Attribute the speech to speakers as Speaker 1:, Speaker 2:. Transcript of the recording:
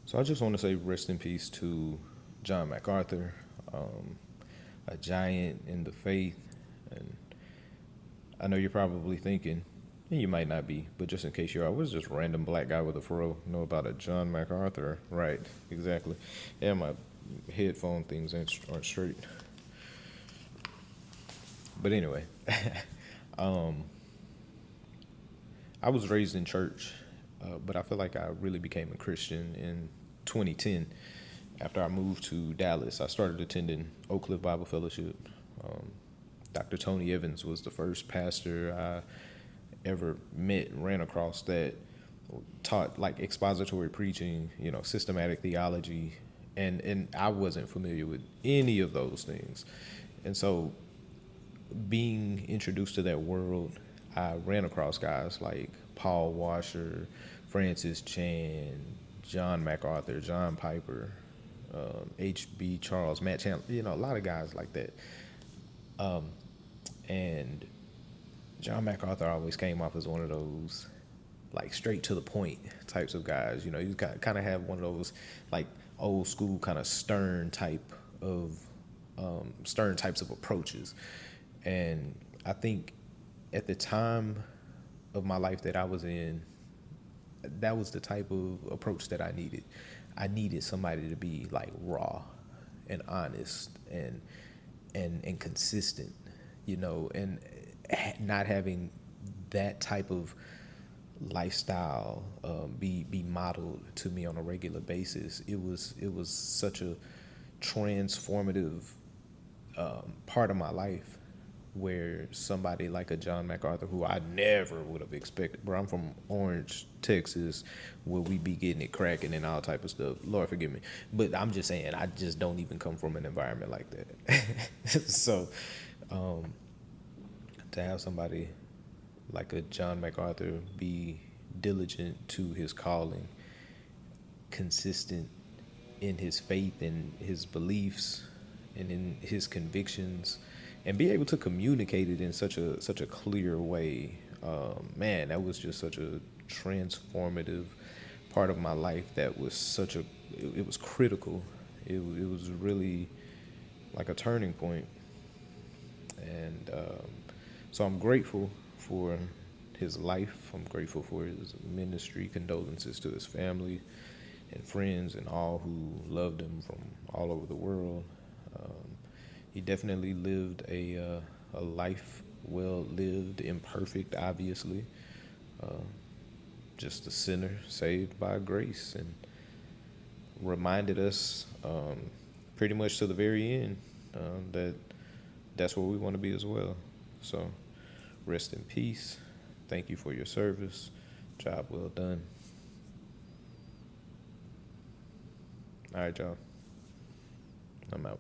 Speaker 1: So I just want to say rest in peace to John McArthur, um, a giant in the faith. And I know you're probably thinking, and you might not be, but just in case you are, I was just random black guy with a fro. Know about a John MacArthur, right? Exactly. Yeah, my headphone things aren't straight. But anyway, um, I was raised in church, but I feel like I really became a Christian in 2010 after I moved to Dallas. I started attending Oak Cliff Bible Fellowship. Um, Dr. Tony Evans was the first pastor I ever met and ran across that taught like expository preaching, systematic theology, and I wasn't familiar with any of those things. And so being introduced to that world, I ran across guys like Paul Washer, Francis Chan, John MacArthur, John Piper, H.B. Charles, Matt Chandler, a lot of guys like that. And John MacArthur always came off as one of those like straight to the point types of guys. You kind of have one of those like old school kind of of stern types of approaches. And I think at the time of my life that I was in, that was the type of approach that I needed. I needed somebody to be like raw and honest and consistent, and not having that type of lifestyle be modeled to me on a regular basis. It was such a transformative part of my life where somebody like a John MacArthur, who I never would have expected, bro. I'm from Orange, Texas, where we be getting it cracking and all type of stuff. Lord forgive me, but I'm just saying, I just don't even come from an environment like that. So, to have somebody like a John MacArthur be diligent to his calling, consistent in his faith and his beliefs and in his convictions, and be able to communicate it in such a clear way. Man, that was just such a transformative part of my life. That was it was critical. It was really like a turning point. And so I'm grateful for his life. I'm grateful for his ministry. Condolences to his family and friends and all who loved him from all over the world. Um, he definitely lived a life well lived, imperfect, obviously. Uh, just a sinner saved by grace, and reminded us pretty much to the very end that that's where we want to be as well. So rest in peace. Thank you for your service. Job well done. All right, y'all. I'm out.